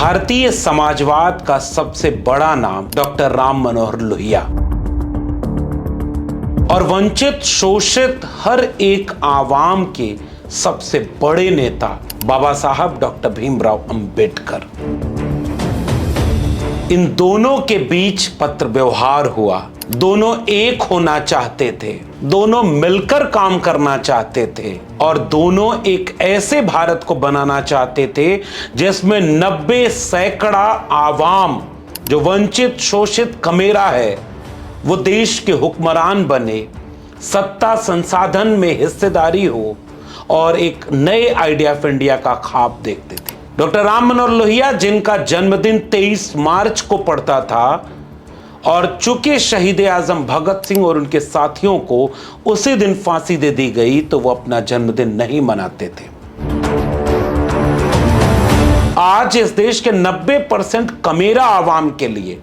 भारतीय समाजवाद का सबसे बड़ा नाम डॉक्टर राम मनोहर लोहिया और वंचित शोषित हर एक आवाम के सबसे बड़े नेता बाबा साहब डॉक्टर भीमराव अंबेडकर। इन दोनों के बीच पत्र व्यवहार हुआ। दोनों एक होना चाहते थे, दोनों मिलकर काम करना चाहते थे और दोनों एक ऐसे भारत को बनाना चाहते थे जिसमें 90% आवाम जो वंचित शोषित कमेरा है वो देश के हुक्मरान बने, सत्ता संसाधन में हिस्सेदारी हो और एक नए आइडिया ऑफ इंडिया का ख्वाब देखते थे। डॉक्टर राम मनोहर लोहिया, जिनका जन्मदिन 23 मार्च को पड़ता था और चूंकि शहीद आजम भगत सिंह और उनके साथियों को उसी दिन फांसी दे दी गई तो वो अपना जन्मदिन नहीं मनाते थे। आज इस देश के 90% कमेरा आवाम के लिए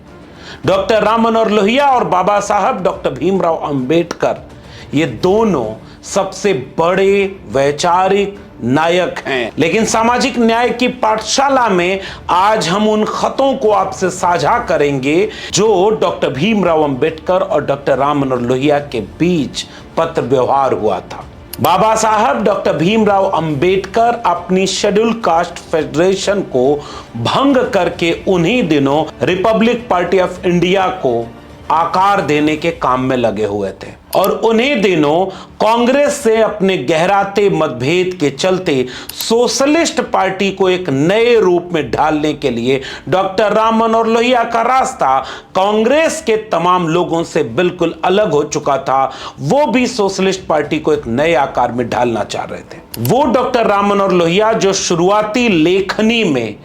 डॉक्टर राम मनोहर लोहिया और बाबा साहब डॉक्टर भीमराव अंबेडकर ये दोनों सबसे बड़े वैचारिक नायक हैं। लेकिन सामाजिक न्याय की पाठशाला में आज हम उन खतों को आपसे साझा करेंगे जो डॉक्टर भीमराव अंबेडकर और डॉक्टर राम मनोहर लोहिया के बीच पत्र व्यवहार हुआ था। बाबा साहब डॉक्टर भीमराव अंबेडकर अपनी शेड्यूल कास्ट फेडरेशन को भंग करके उन्हीं दिनों रिपब्लिक पार्टी ऑफ इंडिया को आकार देने के काम में लगे हुए थे और उन्हीं दिनों कांग्रेस से अपने गहराते मतभेद के चलते सोशलिस्ट पार्टी को एक नए रूप में ढालने के लिए डॉक्टर राम मनोहर लोहिया का रास्ता कांग्रेस के तमाम लोगों से बिल्कुल अलग हो चुका था। वो भी सोशलिस्ट पार्टी को एक नए आकार में ढालना चाह रहे थे। वो डॉक्टर राम मनोहर लोहिया जो शुरुआती लेखनी में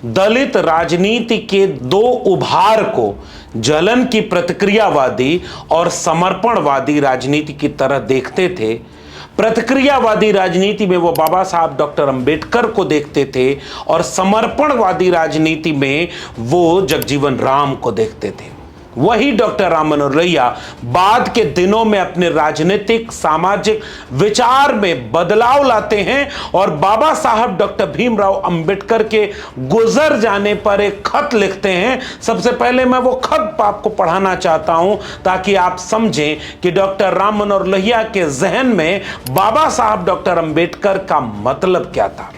दलित राजनीति के दो उभार को जलन की प्रतिक्रियावादी और समर्पणवादी राजनीति की तरह देखते थे। प्रतिक्रियावादी राजनीति में वो बाबा साहब डॉक्टर अंबेडकर को देखते थे और समर्पणवादी राजनीति में वो जगजीवन राम को देखते थे। वही डॉक्टर राम मनोहर लोहिया बाद के दिनों में अपने राजनीतिक सामाजिक विचार में बदलाव लाते हैं और बाबा साहब डॉक्टर भीमराव अंबेडकर के गुजर जाने पर एक खत लिखते हैं। सबसे पहले मैं वो खत आपको पढ़ाना चाहता हूं ताकि आप समझें कि डॉक्टर राम मनोहर लोहिया के जहन में बाबा साहब डॉक्टर अंबेडकर का मतलब क्या था।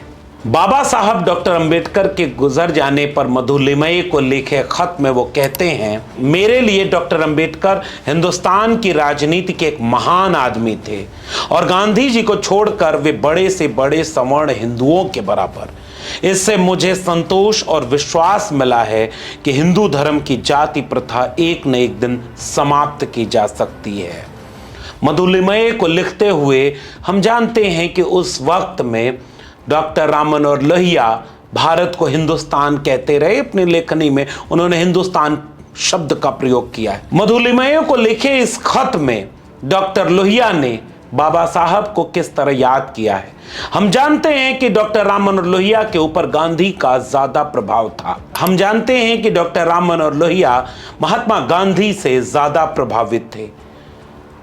बाबा साहब डॉक्टर अंबेडकर के गुजर जाने पर मधुलिमय को लिखे खत में वो कहते हैं, मेरे लिए डॉक्टर अंबेडकर हिंदुस्तान की राजनीति के एक महान आदमी थे और गांधी जी को छोड़कर वे बड़े से बड़े सवर्ण हिंदुओं के बराबर। इससे मुझे संतोष और विश्वास मिला है कि हिंदू धर्म की जाति प्रथा एक न एक दिन समाप्त की जा सकती है। मधुलिमय को लिखते हुए हम जानते हैं कि उस वक्त में डॉक्टर राम मनोहर लोहिया भारत को हिंदुस्तान कहते रहे। अपनी लेखनी में उन्होंने हिंदुस्तान शब्द का प्रयोग किया है। मधुलिमय को लिखे इस खत में डॉक्टर लोहिया ने बाबा साहब को किस तरह याद किया है। हम जानते हैं कि डॉक्टर राम मनोहर लोहिया के ऊपर गांधी का ज्यादा प्रभाव था। हम जानते हैं कि डॉक्टर राम मनोहर लोहिया महात्मा गांधी से ज्यादा प्रभावित थे।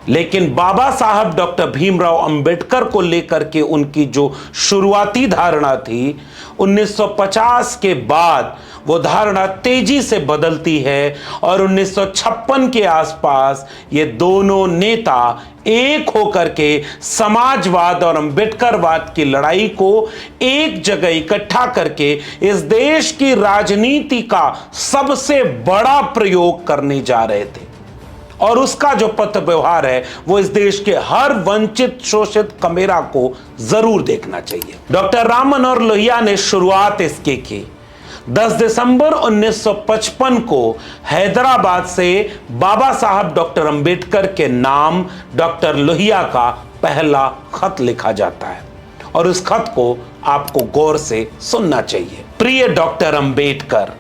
लेकिन बाबा साहब डॉक्टर भीमराव अंबेडकर को लेकर के उनकी जो शुरुआती धारणा थी 1950 के बाद वो धारणा तेजी से बदलती है और 1956 के आसपास ये दोनों नेता एक होकर के समाजवाद और अंबेडकरवाद की लड़ाई को एक जगह इकट्ठा करके इस देश की राजनीति का सबसे बड़ा प्रयोग करने जा रहे थे। और उसका जो पत्र व्यवहार है वो इस देश के हर वंचित शोषित कमेरा को जरूर देखना चाहिए। डॉक्टर राम मनोहर लोहिया ने शुरुआत इसकी की 10 दिसंबर 1955 को हैदराबाद से बाबा साहब डॉक्टर अंबेडकर के नाम डॉक्टर लोहिया का पहला खत लिखा जाता है और उस खत को आपको गौर से सुनना चाहिए। प्रिय डॉक्टर अंबेडकर,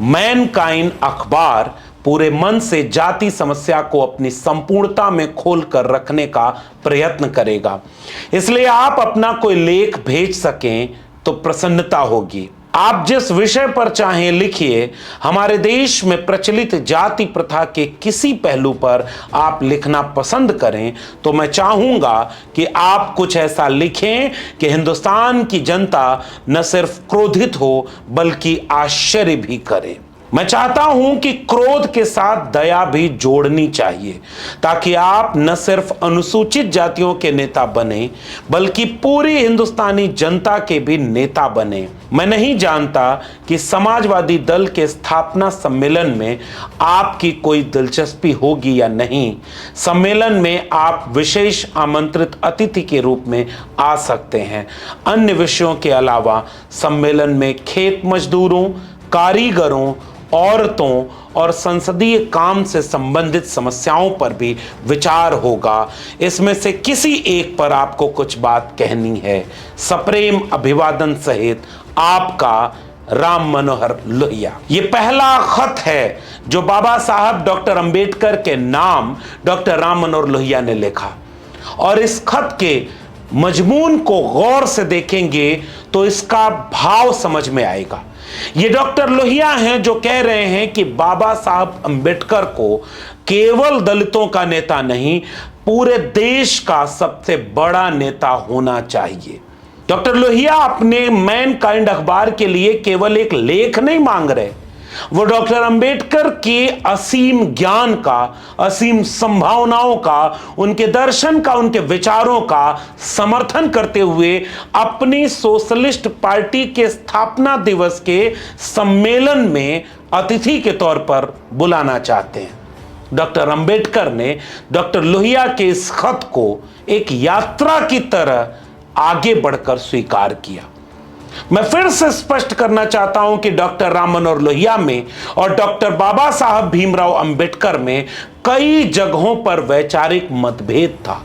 मैनकाइंड अखबार पूरे मन से जाति समस्या को अपनी संपूर्णता में खोलकर रखने का प्रयत्न करेगा, इसलिए आप अपना कोई लेख भेज सकें तो प्रसन्नता होगी। आप जिस विषय पर चाहें लिखिए। हमारे देश में प्रचलित जाति प्रथा के किसी पहलू पर आप लिखना पसंद करें तो मैं चाहूंगा कि आप कुछ ऐसा लिखें कि हिंदुस्तान की जनता न सिर्फ क्रोधित हो बल्कि आश्चर्य भी करे। मैं चाहता हूं कि क्रोध के साथ दया भी जोड़नी चाहिए ताकि आप न सिर्फ अनुसूचित जातियों के नेता बने बल्कि पूरी हिंदुस्तानी जनता के भी नेता बने। मैं नहीं जानता कि समाजवादी दल के स्थापना सम्मेलन में आपकी कोई दिलचस्पी होगी या नहीं। सम्मेलन में आप विशेष आमंत्रित अतिथि के रूप में आ सकते हैं। अन्य विषयों के अलावा सम्मेलन में खेत मजदूरों, कारीगरों, औरतों और संसदीय काम से संबंधित समस्याओं पर भी विचार होगा। इसमें से किसी एक पर आपको कुछ बात कहनी है। सप्रेम अभिवादन सहित आपका राम मनोहर लोहिया। ये पहला खत है जो बाबा साहब डॉक्टर अंबेडकर के नाम डॉक्टर राम मनोहर लोहिया ने लिखा, और इस खत के मजमून को गौर से देखेंगे तो इसका भाव समझ में आएगा। ये डॉक्टर लोहिया हैं जो कह रहे हैं कि बाबा साहब अंबेडकर को केवल दलितों का नेता नहीं, पूरे देश का सबसे बड़ा नेता होना चाहिए। डॉक्टर लोहिया अपने मैनकाइंड अखबार के लिए केवल एक लेख नहीं मांग रहे, वो डॉक्टर अंबेडकर के असीम ज्ञान का, असीम संभावनाओं का, उनके दर्शन का, उनके विचारों का समर्थन करते हुए अपनी सोशलिस्ट पार्टी के स्थापना दिवस के सम्मेलन में अतिथि के तौर पर बुलाना चाहते हैं। डॉक्टर अंबेडकर ने डॉक्टर लोहिया के इस खत को एक यात्रा की तरह आगे बढ़कर स्वीकार किया। मैं फिर से स्पष्ट करना चाहता हूं कि डॉक्टर राम मनोहर लोहिया में और डॉक्टर बाबा साहब भीमराव अंबेडकर में कई जगहों पर वैचारिक मतभेद था।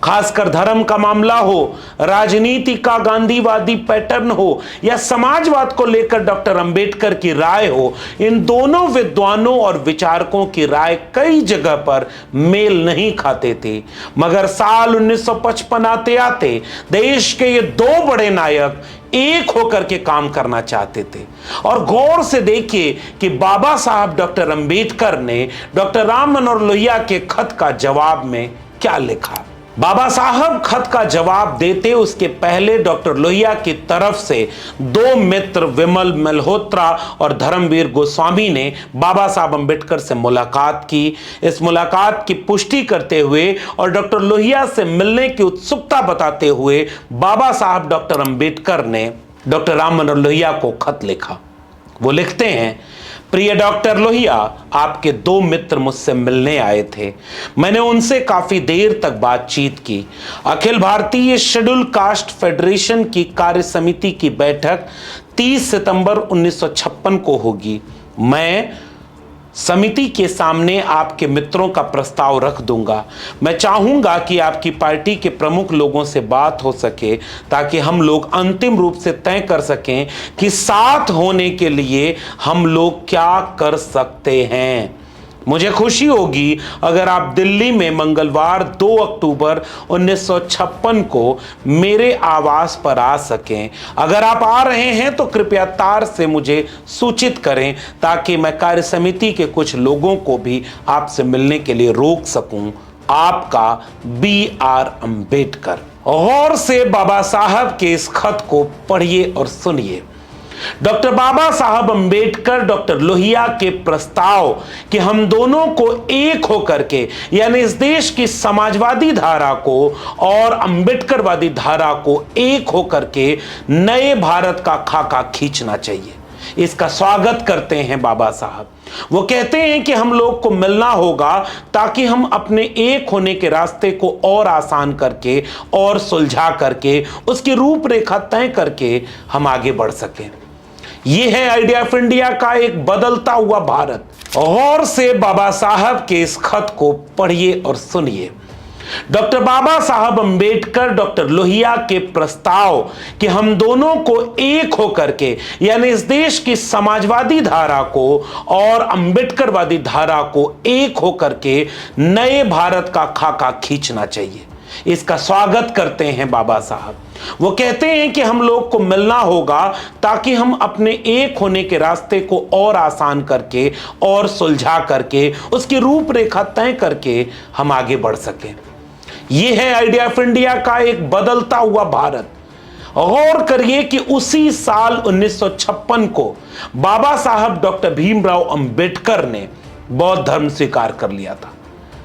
खासकर धर्म का मामला हो, राजनीति का गांधीवादी पैटर्न हो या समाजवाद को लेकर डॉक्टर अंबेडकर की राय हो, इन दोनों विद्वानों और विचारकों की राय कई जगह पर मेल नहीं खाते थे। मगर साल 1955 आते आते देश के ये दो बड़े नायक एक होकर के काम करना चाहते थे। और गौर से देखिए कि बाबा साहब डॉक्टर अंबेडकर ने डॉक्टर राम मनोहर लोहिया के खत का जवाब में क्या लिखा। बाबा साहब खत का जवाब देते उसके पहले डॉक्टर लोहिया की तरफ से दो मित्र विमल मल्होत्रा और धर्मवीर गोस्वामी ने बाबा साहब अंबेडकर से मुलाकात की। इस मुलाकात की पुष्टि करते हुए और डॉक्टर लोहिया से मिलने की उत्सुकता बताते हुए बाबा साहब डॉक्टर अंबेडकर ने डॉक्टर राम मनोहर लोहिया को खत लिखा। वो लिखते हैं, प्रिय डॉक्टर लोहिया, आपके दो मित्र मुझसे मिलने आए थे। मैंने उनसे काफी देर तक बातचीत की। Akhil Bharatiya schedule caste federation की कार्य समिति की बैठक 30 सितंबर 1956 को होगी। मैं समिति के सामने आपके मित्रों का प्रस्ताव रख दूंगा। मैं चाहूंगा कि आपकी पार्टी के प्रमुख लोगों से बात हो सके ताकि हम लोग अंतिम रूप से तय कर सकें कि साथ होने के लिए हम लोग क्या कर सकते हैं। मुझे खुशी होगी अगर आप दिल्ली में मंगलवार 2 अक्टूबर 1956 को मेरे आवास पर आ सकें। अगर आप आ रहे हैं तो कृपया तार से मुझे सूचित करें ताकि मैं कार्य समिति के कुछ लोगों को भी आपसे मिलने के लिए रोक सकूं। आपका BR अंबेडकर। गौर से बाबा साहब के इस खत को पढ़िए और सुनिए। डॉक्टर बाबा साहब अंबेडकर डॉक्टर लोहिया के प्रस्ताव कि हम दोनों को एक होकर के, यानी इस देश की समाजवादी धारा को और अंबेडकरवादी धारा को एक होकर के नए भारत का खाका खींचना चाहिए, इसका स्वागत करते हैं बाबा साहब। वो कहते हैं कि हम लोग को मिलना होगा ताकि हम अपने एक होने के रास्ते को और आसान करके और सुलझा करके उसकी रूपरेखा तय करके हम आगे बढ़ सकें। यह है आइडिया ऑफ इंडिया का एक बदलता हुआ भारत। गौर से बाबा साहब के इस खत को पढ़िए और सुनिए। डॉक्टर बाबा साहब अंबेडकर डॉक्टर लोहिया के प्रस्ताव कि हम दोनों को एक होकर के, यानी इस देश की समाजवादी धारा को और अंबेडकरवादी धारा को एक होकर के नए भारत का खाका खींचना चाहिए, इसका स्वागत करते हैं बाबा साहब। वो कहते हैं कि हम लोग को मिलना होगा ताकि हम अपने एक होने के रास्ते को और आसान करके और सुलझा करके उसकी रूपरेखा तय करके हम आगे बढ़ सकें। यह है आइडिया ऑफ इंडिया का एक बदलता हुआ भारत। गौर करिए कि उसी साल 1956 को बाबा साहब डॉक्टर भीमराव अंबेडकर ने बौद्ध धर्म स्वीकार कर लिया था,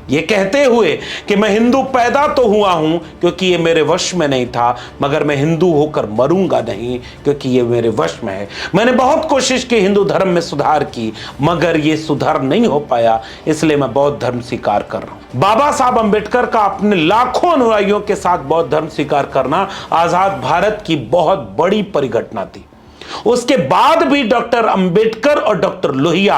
ये कहते हुए कि मैं हिंदू पैदा तो हुआ हूं क्योंकि ये मेरे वश में नहीं था, मगर मैं हिंदू होकर मरूंगा नहीं क्योंकि ये मेरे वश में है। मैंने बहुत कोशिश की हिंदू धर्म में सुधार की, मगर ये सुधार नहीं हो पाया, इसलिए मैं बौद्ध धर्म स्वीकार कर रहा हूं। बाबा साहब अंबेडकर का अपने लाखों अनुयायियों के साथ बौद्ध धर्म स्वीकार करना आजाद भारत की बहुत बड़ी परिघटना थी। उसके बाद भी डॉक्टर अंबेडकर और डॉक्टर लोहिया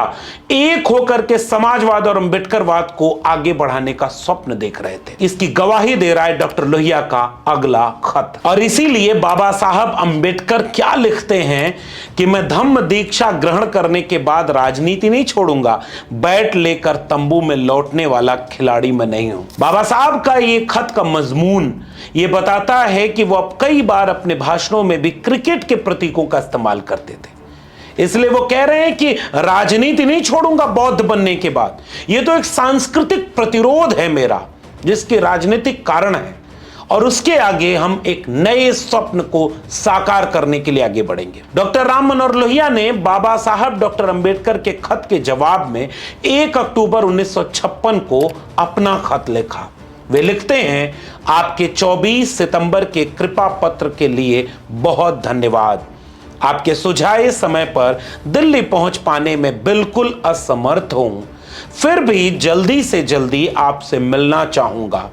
एक होकर के समाजवाद और अंबेडकरवाद को आगे बढ़ाने का स्वप्न देख रहे थे। इसकी गवाही दे रहा है डॉक्टर लोहिया का अगला खत। और इसीलिए बाबा साहब अंबेडकर क्या लिखते हैं कि मैं धम्म दीक्षा ग्रहण करने के बाद राजनीति नहीं छोड़ूंगा, बैट लेकर तंबू में लौटने वाला खिलाड़ी मैं नहीं हूं। बाबा साहब का ये खत का मजमून ये बताता है कि वो अब कई बार अपने भाषणों में भी क्रिकेट के प्रतीकों का इस्तेमाल करते थे। इसलिए वो कह रहे हैं कि राजनीति नहीं छोड़ूंगा बौद्ध बनने के बाद, ये तो एक सांस्कृतिक प्रतिरोध है मेरा जिसके राजनीतिक कारण है, और उसके आगे हम एक नए स्वप्न को साकार करने के लिए आगे बढ़ेंगे। डॉक्टर राम मनोहर लोहिया ने बाबा साहब डॉक्टर अंबेडकर के खत के जवाब में 1 अक्टूबर 1956 को अपना खत लिखा। वे लिखते हैं, आपके 24 सितंबर के कृपा पत्र के लिए बहुत धन्यवाद। आपके सुझाए समय पर दिल्ली पहुंच पाने में बिल्कुल असमर्थ हूं, फिर भी जल्दी से जल्दी आपसे मिलना चाहूंगा।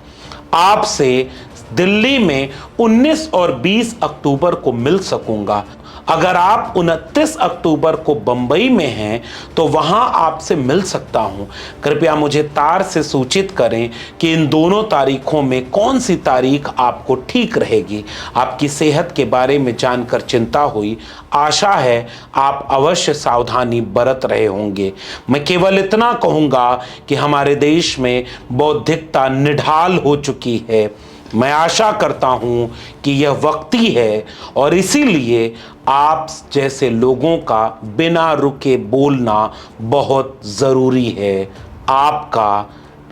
आपसे दिल्ली में 19 और 20 अक्टूबर को मिल सकूंगा। अगर आप 29 अक्टूबर को बंबई में हैं तो वहां आपसे मिल सकता हूं। कृपया मुझे तार से सूचित करें कि इन दोनों तारीखों में कौन सी तारीख आपको ठीक रहेगी। आपकी सेहत के बारे में जानकर चिंता हुई। आशा है आप अवश्य सावधानी बरत रहे होंगे। मैं केवल इतना कहूँगा कि हमारे देश में बौद्धिकता निढाल हो चुकी है। मैं आशा करता हूं कि यह वक्ती है और इसीलिए आप जैसे लोगों का बिना रुके बोलना बहुत जरूरी है। आपका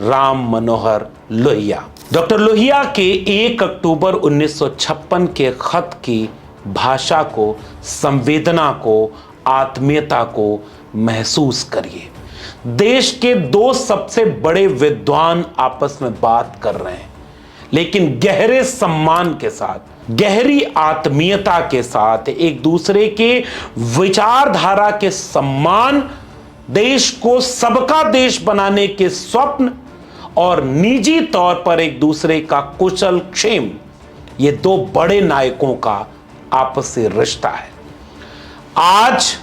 राम मनोहर लोहिया। डॉक्टर लोहिया के 1 अक्टूबर 1956 के खत की भाषा को, संवेदना को, आत्मीयता को महसूस करिए। देश के दो सबसे बड़े विद्वान आपस में बात कर रहे हैं, लेकिन गहरे सम्मान के साथ, गहरी आत्मीयता के साथ, एक दूसरे के विचारधारा के सम्मान, देश को सबका देश बनाने के स्वप्न और निजी तौर पर एक दूसरे का कुशल क्षेम, ये दो बड़े नायकों का आपसी रिश्ता है। आज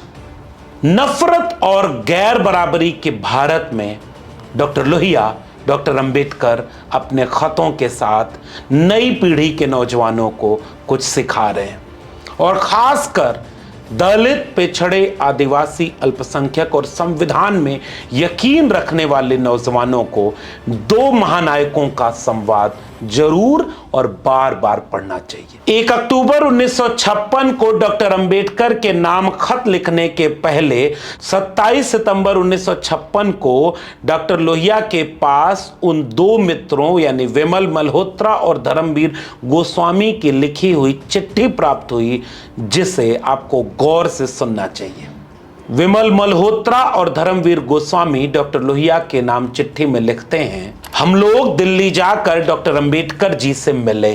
नफरत और गैर बराबरी के भारत में डॉक्टर लोहिया, डॉक्टर अंबेडकर अपने खतों के साथ नई पीढ़ी के नौजवानों को कुछ सिखा रहे हैं, और खासकर दलित, पिछड़े, आदिवासी, अल्पसंख्यक और संविधान में यकीन रखने वाले नौजवानों को दो महानायकों का संवाद जरूर और बार बार पढ़ना चाहिए। 1 अक्टूबर 1956 को डॉक्टर अंबेडकर के नाम खत लिखने के पहले 27 सितंबर 1956 को डॉक्टर लोहिया के पास उन दो मित्रों यानी विमल मल्होत्रा और धर्मवीर गोस्वामी की लिखी हुई चिट्ठी प्राप्त हुई, जिसे आपको गौर से सुनना चाहिए। विमल मल्होत्रा और धर्मवीर गोस्वामी डॉक्टर लोहिया के नाम चिट्ठी में लिखते हैं, हम लोग दिल्ली जाकर डॉक्टर अंबेडकर जी से मिले।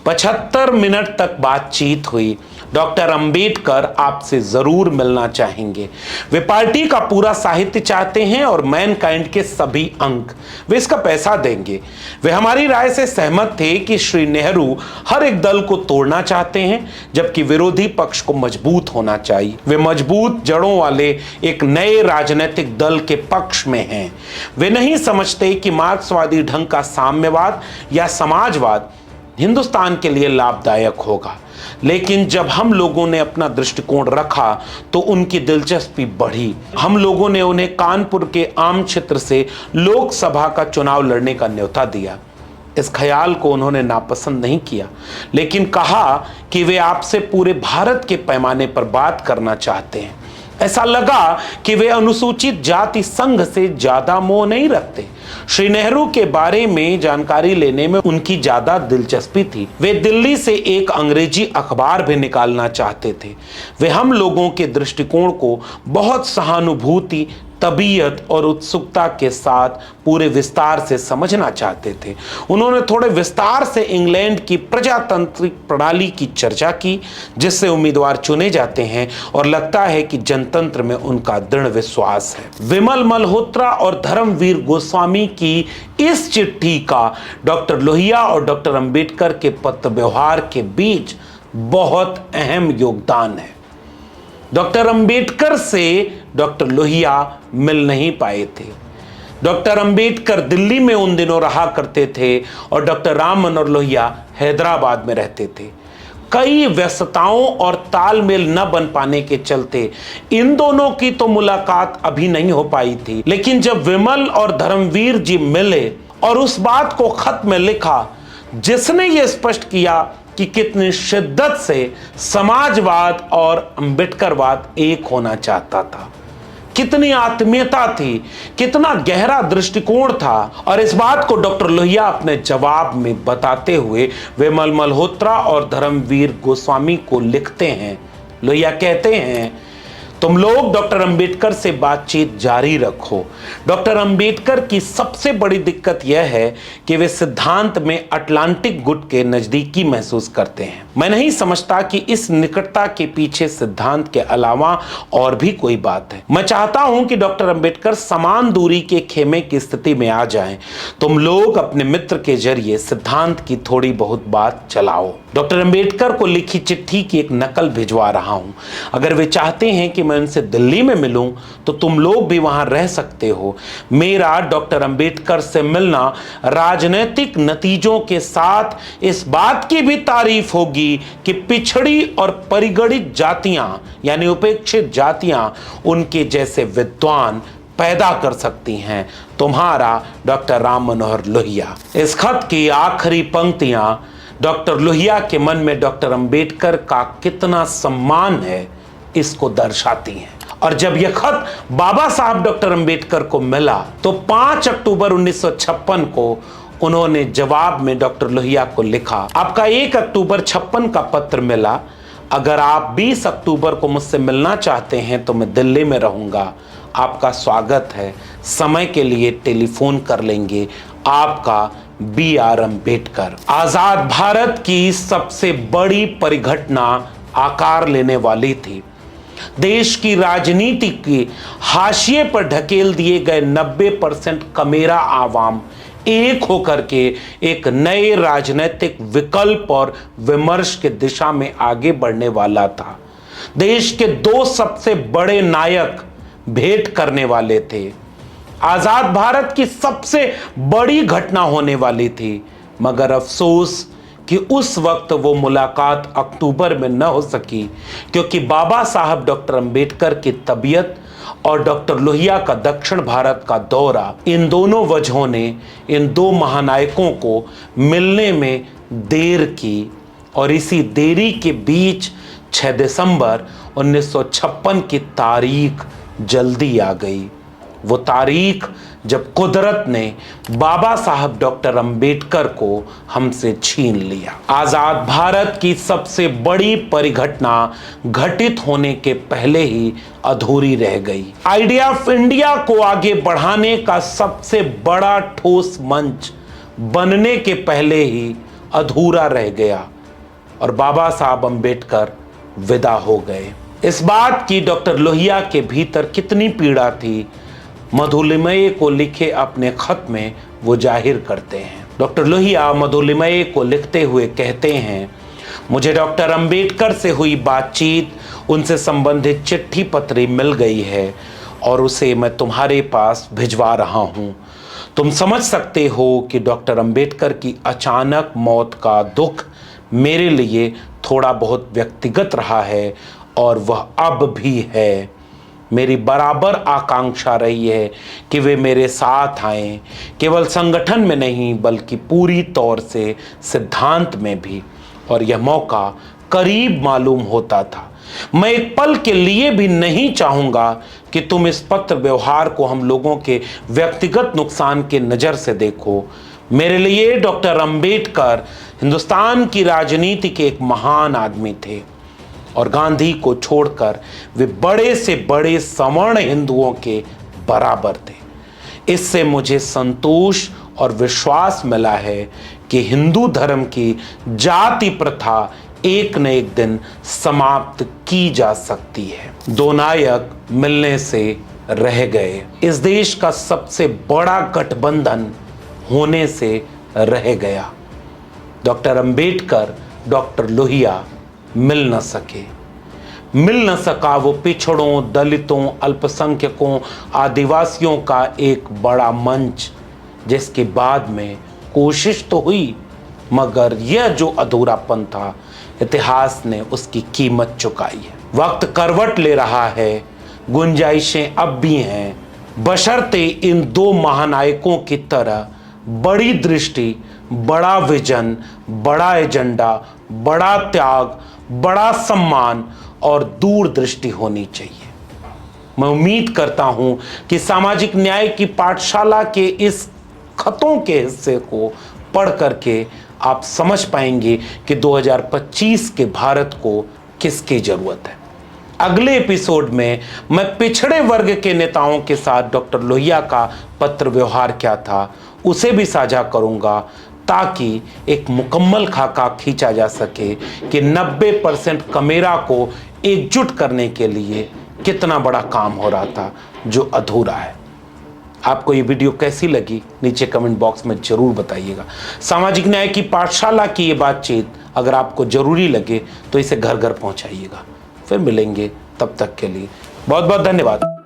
75 मिनट तक बातचीत हुई। डॉक्टर अंबेडकर आपसे जरूर मिलना चाहेंगे। वे पार्टी का पूरा साहित्य चाहते हैं और मैनकाइंड के सभी अंक। वे इसका पैसा देंगे। वे हमारी राय से सहमत थे कि श्री नेहरू हर एक दल को तोड़ना चाहते हैं, जबकि विरोधी पक्ष को मजबूत होना चाहिए। वे मजबूत जड़ों वाले एक नए राजनीतिक दल के पक्ष में हैं। वे नहीं समझते कि मार्क्सवादी ढंग का साम्यवाद या समाजवाद हिंदुस्तान के लिए लाभदायक होगा। लेकिन जब हम लोगों ने अपना दृष्टिकोण रखा तो उनकी दिलचस्पी बढ़ी। हम लोगों ने उन्हें कानपुर के आम क्षेत्र से लोकसभा का चुनाव लड़ने का न्योता दिया। इस ख्याल को उन्होंने नापसंद नहीं किया, लेकिन कहा कि वे आपसे पूरे भारत के पैमाने पर बात करना चाहते हैं। ऐसा लगा कि वे अनुसूचित जाति संघ से ज्यादा मोह नहीं रखते। श्री नेहरू के बारे में जानकारी लेने में उनकी ज्यादा दिलचस्पी थी। वे दिल्ली से एक अंग्रेजी अखबार भी निकालना चाहते थे। वे हम लोगों के दृष्टिकोण को बहुत सहानुभूति, तबीयत और उत्सुकता के साथ पूरे विस्तार से समझना चाहते थे। उन्होंने थोड़े विस्तार से इंग्लैंड की प्रजातांत्रिक प्रणाली की चर्चा की, जिससे उम्मीदवार चुने जाते हैं, और लगता है कि जनतंत्र में उनका दृढ़ विश्वास है। विमल मल्होत्रा और धर्मवीर गोस्वामी की इस चिट्ठी का डॉक्टर लोहिया और डॉक्टर अंबेडकर के पत्र व्यवहार के बीच बहुत अहम योगदान है। डॉक्टर अंबेडकर से डॉक्टर लोहिया मिल नहीं पाए थे। डॉक्टर अंबेडकर दिल्ली में उन दिनों रहा करते थे और डॉक्टर राम मनोहर लोहिया हैदराबाद में रहते थे। कई व्यस्तताओं और तालमेल न बन पाने के चलते इन दोनों की तो मुलाकात अभी नहीं हो पाई थी, लेकिन जब विमल और धर्मवीर जी मिले और उस बात को खत में लिखा जिसने ये स्पष्ट किया कि कितनी शिद्दत से समाजवाद और अंबेडकरवाद एक होना चाहता था, कितनी आत्मीयता थी, कितना गहरा दृष्टिकोण था, और इस बात को डॉक्टर लोहिया अपने जवाब में बताते हुए विमल मल्होत्रा और धर्मवीर गोस्वामी को लिखते हैं। लोहिया कहते हैं, तुम लोग डॉक्टर अंबेडकर से बातचीत जारी रखो। डॉक्टर अंबेडकर की सबसे बड़ी दिक्कत यह है कि वे सिद्धांत में अटलांटिक गुट के नजदीकी महसूस करते हैं। मैं नहीं समझता कि इस निकटता के पीछे सिद्धांत के अलावा और भी कोई बात है। मैं चाहता हूं कि डॉक्टर अंबेडकर समान दूरी के खेमे की स्थिति में आ जाएं। तुम लोग अपने मित्र के जरिए सिद्धांत की थोड़ी बहुत बात चलाओ। डॉक्टर अंबेडकर को लिखी चिट्ठी की एक नकल भिजवा रहा हूं। अगर वे चाहते हैं कि मैं उनसे दिल्ली में मिलूं तो तुम लोग भी वहां रह सकते हो। मेरा डॉक्टर अंबेडकर से मिलना राजनीतिक नतीजों के साथ इस बात की भी तारीफ होगी कि पिछड़ी और परिगणित जातियां यानी उपेक्षित जातियां उनके जैसे विद्वान पैदा कर सकती हैं। तुम्हारा डॉक्टर राम मनोहर लोहिया। इस खत की आखिरी पंक्तियां डॉक्टर लोहिया के मन में डॉक्टर अंबेडकर का कितना सम्मान है इसको दर्शाती हैं। और जब यह खत बाबा साहब डॉक्टर अंबेडकर को मिला तो 5 अक्टूबर 1956 को उन्होंने जवाब में डॉक्टर लोहिया को लिखा, आपका 1 अक्टूबर 56 का पत्र मिला। अगर आप 20 अक्टूबर को मुझसे मिलना चाहते हैं तो मैं दिल्ली में रहूंगा। आपका स्वागत है। समय के लिए टेलीफोन कर लेंगे। आपका B.R. अंबेडकर। आजाद भारत की सबसे बड़ी परिघटना आकार लेने वाली थी। देश की राजनीति के हाशिए पर ढकेल दिए गए 90% कमेरा आवाम एक होकर के एक नए राजनीतिक विकल्प और विमर्श के दिशा में आगे बढ़ने वाला था। देश के 2 सबसे बड़े नायक भेंट करने वाले थे। आजाद भारत की सबसे बड़ी घटना होने वाली थी, मगर अफसोस कि उस वक्त वो मुलाकात अक्टूबर में न हो सकी, क्योंकि बाबा साहब डॉक्टर अंबेडकर की तबीयत और डॉक्टर लोहिया का दक्षिण भारत का दौरा, इन दोनों वजहों ने इन 2 महानायकों को मिलने में देर की। और इसी देरी के बीच 6 दिसंबर 1956 की तारीख जल्दी आ गई। वो तारीख जब कुदरत ने बाबा साहब डॉक्टर अंबेडकर को हमसे छीन लिया। आजाद भारत की सबसे बड़ी परिघटना घटित होने के पहले ही अधूरी रह गई। आइडिया ऑफ इंडिया को आगे बढ़ाने का सबसे बड़ा ठोस मंच बनने के पहले ही अधूरा रह गया और बाबा साहब अंबेडकर विदा हो गए। इस बात की डॉक्टर लोहिया के भीतर कितनी पीड़ा थी, मधुलिमये को लिखे अपने खत में वो जाहिर करते हैं। डॉक्टर लोहिया मधुलिमये को लिखते हुए कहते हैं, मुझे डॉक्टर अंबेडकर से हुई बातचीत, उनसे संबंधित चिट्ठी पत्री मिल गई है और उसे मैं तुम्हारे पास भिजवा रहा हूँ। तुम समझ सकते हो कि डॉक्टर अंबेडकर की अचानक मौत का दुख मेरे लिए थोड़ा बहुत व्यक्तिगत रहा है और वह अब भी है। मेरी बराबर आकांक्षा रही है कि वे मेरे साथ आएं, केवल संगठन में नहीं बल्कि पूरी तौर से सिद्धांत में भी। और यह मौका करीब मालूम होता था। मैं एक पल के लिए भी नहीं चाहूंगा कि तुम इस पत्र व्यवहार को हम लोगों के व्यक्तिगत नुकसान के नज़र से देखो। मेरे लिए डॉक्टर अंबेडकर हिंदुस्तान की राजनीति के एक महान आदमी थे और गांधी को छोड़कर वे बड़े से बड़े सवर्ण हिंदुओं के बराबर थे। इससे मुझे संतोष और विश्वास मिला है कि हिंदू धर्म की जाति प्रथा एक न एक दिन समाप्त की जा सकती है। दो नायक मिलने से रह गए। इस देश का सबसे बड़ा गठबंधन होने से रह गया। डॉक्टर अंबेडकर, डॉक्टर लोहिया मिल न सके। मिल न सका वो पिछड़ों, दलितों, अल्पसंख्यकों, आदिवासियों का एक बड़ा मंच, जिसके बाद में कोशिश तो हुई मगर यह जो अधूरापन था इतिहास ने उसकी कीमत चुकाई है। वक्त करवट ले रहा है, गुंजाइशें अब भी हैं, बशर्ते इन दो महानायकों की तरह बड़ी दृष्टि, बड़ा विजन, बड़ा एजेंडा, बड़ा त्याग, बड़ा सम्मान और दूरदृष्टि होनी चाहिए। मैं उम्मीद करता हूं कि सामाजिक न्याय की पाठशाला के इस खतों के हिस्से को पढ़ करके आप समझ पाएंगे कि 2025 के भारत को किसकी जरूरत है। अगले एपिसोड में मैं पिछड़े वर्ग के नेताओं के साथ डॉक्टर लोहिया का पत्र व्यवहार क्या था उसे भी साझा करूंगा, ताकि एक मुकम्मल खाका खींचा जा सके कि 90% कमेरा को एकजुट करने के लिए कितना बड़ा काम हो रहा था जो अधूरा है। आपको ये वीडियो कैसी लगी नीचे कमेंट बॉक्स में जरूर बताइएगा। सामाजिक न्याय की पाठशाला की ये बातचीत अगर आपको जरूरी लगे तो इसे घर घर पहुंचाइएगा। फिर मिलेंगे, तब तक के लिए बहुत बहुत धन्यवाद।